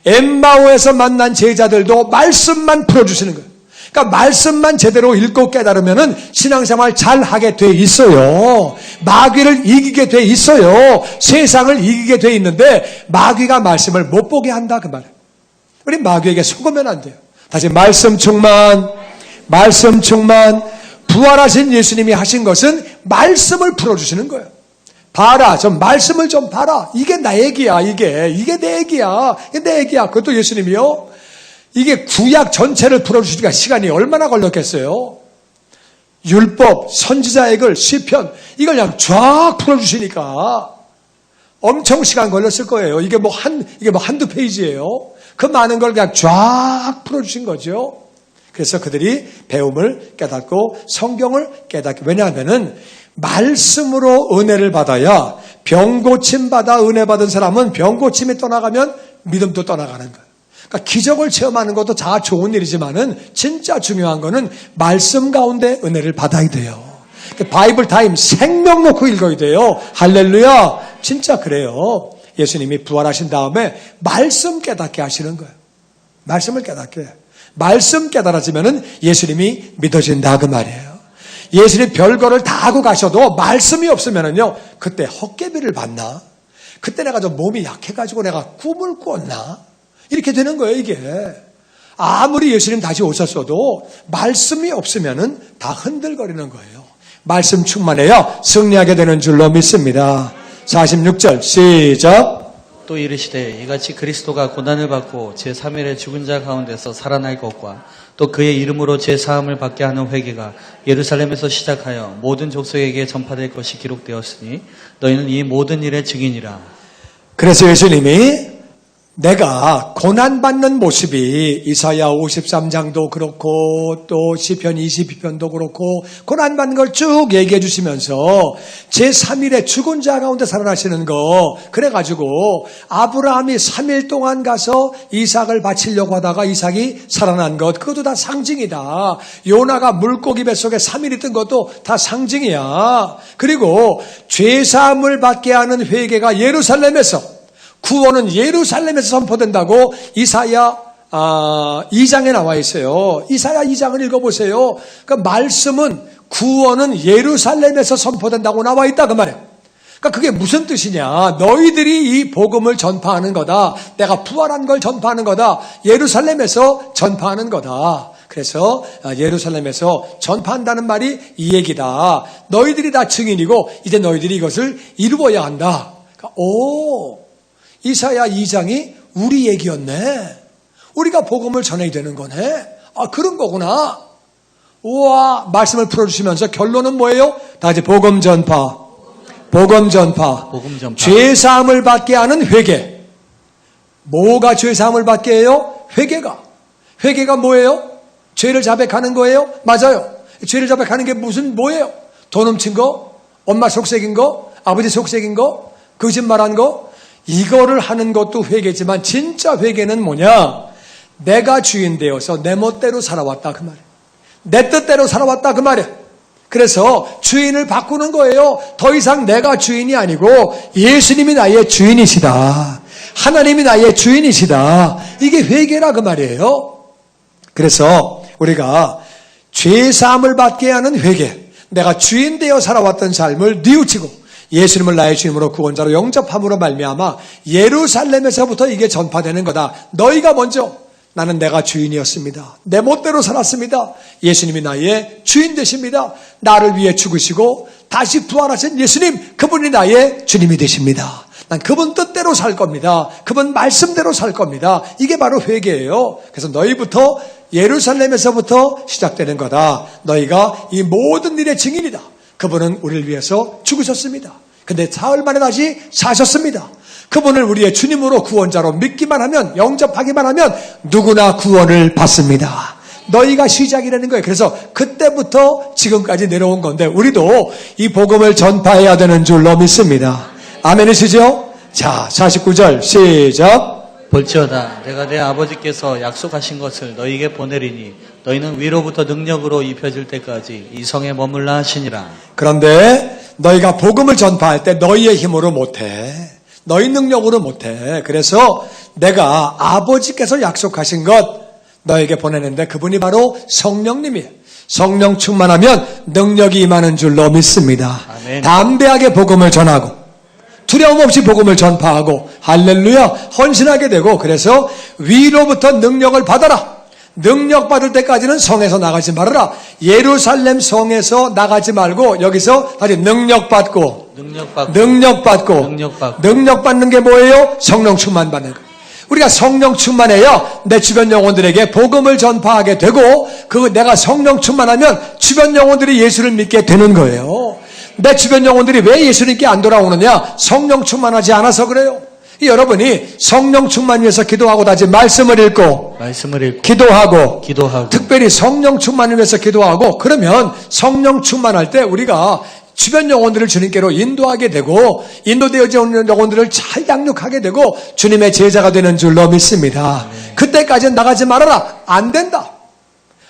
엠마오에서 만난 제자들도 말씀만 풀어주시는 거예요. 그러니까 말씀만 제대로 읽고 깨달으면은 신앙생활 잘 하게 돼 있어요. 마귀를 이기게 돼 있어요. 세상을 이기게 돼 있는데, 마귀가 말씀을 못 보게 한다, 그 말이에요. 우리 마귀에게 속으면 안 돼요. 다시 말씀 충만, 부활하신 예수님이 하신 것은 말씀을 풀어주시는 거예요. 봐라, 좀 말씀을 좀 봐라. 이게 나 얘기야, 이게 내 얘기야. 이게 내 얘기야. 그것도 예수님이요. 이게 구약 전체를 풀어주시니까 시간이 얼마나 걸렸겠어요? 율법, 선지자의 글, 시편, 이걸 그냥 쫙 풀어주시니까 엄청 시간 걸렸을 거예요. 이게 한두 페이지예요. 그 많은 걸 그냥 쫙 풀어주신 거죠. 그래서 그들이 배움을 깨닫고 성경을 깨닫게. 왜냐하면은 말씀으로 은혜를 받아야, 병 고침 받아 은혜 받은 사람은 병 고침이 떠나가면 믿음도 떠나가는 거예요. 그러니까 기적을 체험하는 것도 다 좋은 일이지만은 진짜 중요한 거는 말씀 가운데 은혜를 받아야 돼요. 바이블 타임 생명 놓고 읽어야 돼요. 할렐루야. 진짜 그래요. 예수님이 부활하신 다음에 말씀 깨닫게 하시는 거예요. 말씀을 깨닫게. 말씀 깨달아지면은 예수님이 믿어진다 그 말이에요. 예수님 별거를 다 하고 가셔도 말씀이 없으면은요, 그때 헛개비를 받나? 그때 내가 좀 몸이 약해가지고 내가 꿈을 꿨나? 이렇게 되는 거예요, 이게. 아무리 예수님 다시 오셨어도 말씀이 없으면은 다 흔들거리는 거예요. 말씀 충만해야 승리하게 되는 줄로 믿습니다. 46절 시작. 또 이르시되 이같이 그리스도가 고난을 받고 제3일에 죽은 자 가운데서 살아날 것과 또 그의 이름으로 제4함을 받게 하는 회개가 예루살렘에서 시작하여 모든 족속에게 전파될 것이 기록되었으니 너희는 이 모든 일의 증인이라. 그래서 예수님이 내가 고난받는 모습이 이사야 53장도 그렇고 또 시편 22편도 그렇고 고난받는 걸 쭉 얘기해 주시면서 제3일에 죽은 자 가운데 살아나시는 거, 그래가지고 아브라함이 3일 동안 가서 이삭을 바치려고 하다가 이삭이 살아난 것, 그것도 다 상징이다. 요나가 물고기 뱃속에 3일 있던 것도 다 상징이야. 그리고 죄사함을 받게 하는 회개가 예루살렘에서, 구원은 예루살렘에서 선포된다고 이사야 2장에 나와 있어요. 이사야 2장을 읽어보세요. 그 말씀은 구원은 예루살렘에서 선포된다고 나와 있다 그 말이에요. 그러니까 그게 무슨 뜻이냐? 너희들이 이 복음을 전파하는 거다. 내가 부활한 걸 전파하는 거다. 예루살렘에서 전파하는 거다. 그래서 예루살렘에서 전파한다는 말이 이 얘기다. 너희들이 다 증인이고 이제 너희들이 이것을 이루어야 한다. 그러니까, 이사야 2장이 우리 얘기였네. 우리가 복음을 전해야 되는 거네. 아, 그런 거구나. 우와, 말씀을 풀어주시면서 결론은 뭐예요? 다 같이 복음 전파. 복음 전파. 복음 전파. 죄사함을 받게 하는 회개. 뭐가 죄사함을 받게 해요? 회개가. 회개가 뭐예요? 죄를 자백하는 거예요? 맞아요. 죄를 자백하는 게 뭐예요? 돈 훔친 거? 엄마 속색인 거? 아버지 속색인 거? 거짓말한 거? 이거를 하는 것도 회개지만 진짜 회개는 뭐냐? 내가 주인 되어서 내 멋대로 살아왔다 그 말이에요. 내 뜻대로 살아왔다 그 말이에요. 그래서 주인을 바꾸는 거예요. 더 이상 내가 주인이 아니고 예수님이 나의 주인이시다. 하나님이 나의 주인이시다. 이게 회개라 그 말이에요. 그래서 우리가 죄사함을 받게 하는 회개, 내가 주인 되어 살아왔던 삶을 뉘우치고 예수님을 나의 주님으로 구원자로 영접함으로 말미암아 예루살렘에서부터 이게 전파되는 거다. 너희가 먼저, 나는 내가 주인이었습니다. 내 멋대로 살았습니다. 예수님이 나의 주인 되십니다. 나를 위해 죽으시고 다시 부활하신 예수님, 그분이 나의 주님이 되십니다. 난 그분 뜻대로 살 겁니다. 그분 말씀대로 살 겁니다. 이게 바로 회개예요. 그래서 너희부터, 예루살렘에서부터 시작되는 거다. 너희가 이 모든 일의 증인이다. 그분은 우리를 위해서 죽으셨습니다. 근데 사흘 만에 다시 사셨습니다. 그분을 우리의 주님으로 구원자로 믿기만 하면, 영접하기만 하면 누구나 구원을 받습니다. 너희가 시작이라는 거예요. 그래서 그때부터 지금까지 내려온 건데 우리도 이 복음을 전파해야 되는 줄로 믿습니다. 아멘이시죠? 자, 49절 시작. 볼지어다 내가 내 아버지께서 약속하신 것을 너희에게 보내리니 너희는 위로부터 능력으로 입혀질 때까지 이 성에 머물라 하시니라. 그런데 너희가 복음을 전파할 때 너희의 힘으로 못해. 너희 능력으로 못해. 그래서 내가 아버지께서 약속하신 것 너에게 보내는데 그분이 바로 성령님이에요. 성령 충만하면 능력이 임하는 줄로 믿습니다. 아멘. 담대하게 복음을 전하고 두려움 없이 복음을 전파하고 할렐루야 헌신하게 되고, 그래서 위로부터 능력을 받아라. 능력 받을 때까지는 성에서 나가지 말아라. 예루살렘 성에서 나가지 말고 여기서 다시 능력 받고 능력 받는 게 뭐예요? 성령 충만 받는 거예요. 우리가 성령 충만해야 내 주변 영혼들에게 복음을 전파하게 되고, 내가 성령 충만하면 주변 영혼들이 예수를 믿게 되는 거예요. 내 주변 영혼들이 왜 예수님께 안 돌아오느냐? 성령 충만하지 않아서 그래요. 여러분이 성령 충만 위해서 기도하고 다시 말씀을 읽고 기도하고 특별히 성령 충만을 위해서 기도하고, 그러면 성령 충만할 때 우리가 주변 영혼들을 주님께로 인도하게 되고, 인도되어져 있는 영혼들을 잘 양육하게 되고 주님의 제자가 되는 줄로 믿습니다. 그때까지는 나가지 말아라. 안 된다.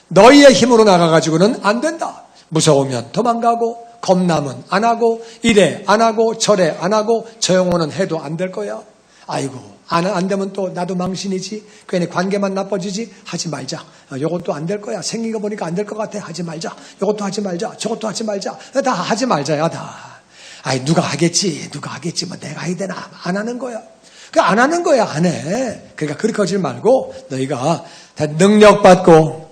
너희의 힘으로 나가가지고는 안 된다. 무서우면 도망가고 겁나면 안 하고 이래 안 하고 저래 안 하고 저 영혼은 해도 안 될 거야. 아이고 안 되면 또 나도 망신이지. 괜히 관계만 나빠지지. 하지 말자. 이것도 안 될 거야. 생긴 거 보니까 안 될 것 같아. 하지 말자. 이것도 하지 말자. 저것도 하지 말자. 다 하지 말자야 다. 아이 누가 하겠지. 누가 하겠지. 뭐 내가 해야 되나. 안 하는 거야. 안 하는 거야. 안 해. 그러니까 그렇게 하지 말고 너희가 다 능력받고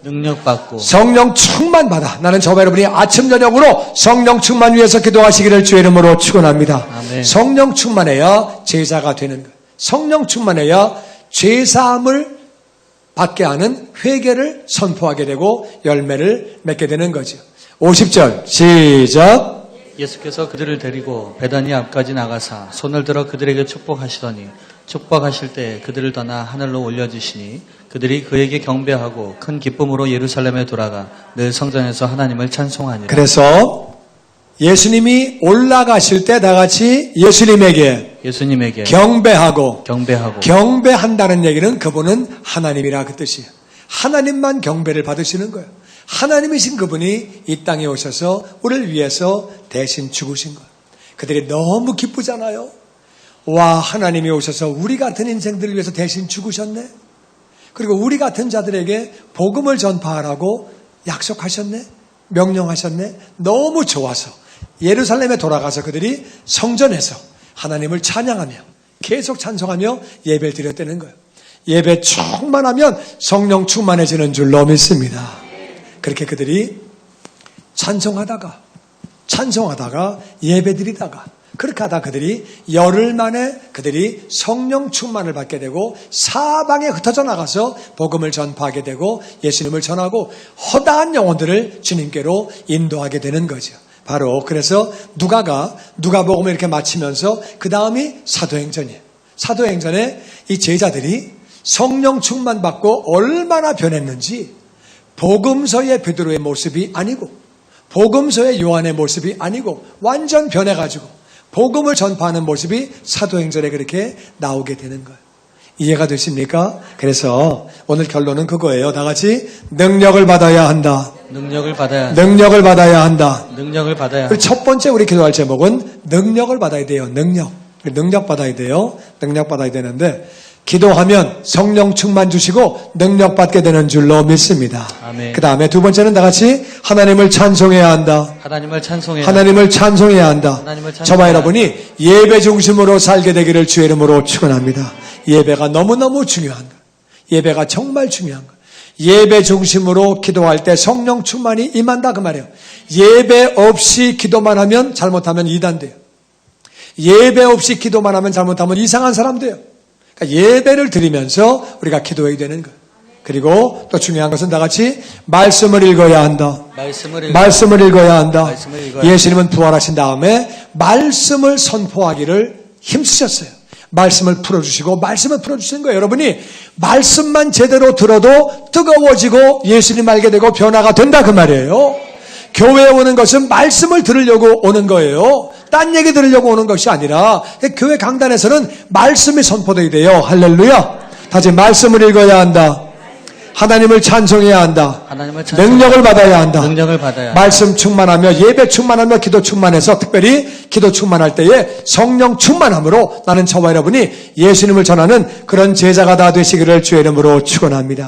성령 충만 받아. 나는 저와 여러분이 아침 저녁으로 성령 충만 위해서 기도하시기를 주의 이름으로 축원합니다. 아멘. 성령 충만해야 제자가 되는 거예요. 성령 충만해야 죄사함을 받게 하는 회개를 선포하게 되고 열매를 맺게 되는 거죠. 50절 시작. 예수께서 그들을 데리고 베다니 앞까지 나가사 손을 들어 그들에게 축복하시더니 축복하실 때 그들을 떠나 하늘로 올려주시니 그들이 그에게 경배하고 큰 기쁨으로 예루살렘에 돌아가 늘 성전에서 하나님을 찬송하니라. 그래서 예수님이 올라가실 때 다같이 예수님에게 경배하고 경배한다는 얘기는 그분은 하나님이라 그 뜻이에요. 하나님만 경배를 받으시는 거예요. 하나님이신 그분이 이 땅에 오셔서 우리를 위해서 대신 죽으신 거예요. 그들이 너무 기쁘잖아요. 와, 하나님이 오셔서 우리 같은 인생들을 위해서 대신 죽으셨네. 그리고 우리 같은 자들에게 복음을 전파하라고 약속하셨네. 명령하셨네. 너무 좋아서 예루살렘에 돌아가서 그들이 성전에서 하나님을 찬양하며 계속 찬송하며 예배를 드렸다는 거예요. 예배 충만하면 성령 충만해지는 줄로 믿습니다. 그렇게 그들이 찬송하다가 예배 드리다가 그렇게 하다 그들이 열흘 만에 그들이 성령 충만을 받게 되고 사방에 흩어져 나가서 복음을 전파하게 되고 예수님을 전하고 허다한 영혼들을 주님께로 인도하게 되는 거죠. 바로 그래서 누가복음을 이렇게 마치면서 그 다음이 사도행전이에요. 사도행전에 이 제자들이 성령 충만 받고 얼마나 변했는지 복음서의 베드로의 모습이 아니고 복음서의 요한의 모습이 아니고 완전 변해가지고 복음을 전파하는 모습이 사도행전에 그렇게 나오게 되는 거예요. 이해가 되십니까? 그래서 오늘 결론은 그거예요. 다 같이 능력을 받아야 한다. 능력을 받아야 한다. 그리고 첫 번째 우리 기도할 제목은 능력을 받아야 돼요. 능력 받아야 돼요. 능력 받아야 되는데 기도하면 성령 충만 주시고 능력 받게 되는 줄로 믿습니다. 그 다음에 두 번째는 다 같이 하나님을 찬송해야 한다. 하나님을 찬송해야 한다. 저와 여러분이 예배 중심으로 살게 되기를 주의 이름으로 축원합니다. 예배가 너무너무 중요한 거. 예배가 정말 중요한 거. 예배 중심으로 기도할 때 성령 충만이 임한다 그 말이에요. 예배 없이 기도만 하면 잘못하면 이단 돼요. 예배 없이 기도만 하면 잘못하면 이상한 사람 돼요. 그러니까 예배를 드리면서 우리가 기도해야 되는 거예요. 그리고 또 중요한 것은 다 같이 말씀을 읽어야 한다. 말씀을 읽어야 한다. 예수님은 부활하신 다음에 말씀을 선포하기를 힘쓰셨어요. 말씀을 풀어주시고 말씀을 풀어주시는 거예요. 여러분이 말씀만 제대로 들어도 뜨거워지고 예수님 알게 되고 변화가 된다 그 말이에요. 교회에 오는 것은 말씀을 들으려고 오는 거예요. 딴 얘기 들으려고 오는 것이 아니라 교회 강단에서는 말씀이 선포되어야 돼요. 할렐루야. 다시 말씀을 읽어야 한다. 하나님을 찬송해야 한다. 능력을 받아야 한다. 말씀 충만하며 예배 충만하며 기도 충만해서 특별히 기도 충만할 때에 성령 충만함으로 나는 저와 여러분이 예수님을 전하는 그런 제자가 다 되시기를 주의 이름으로 축원합니다.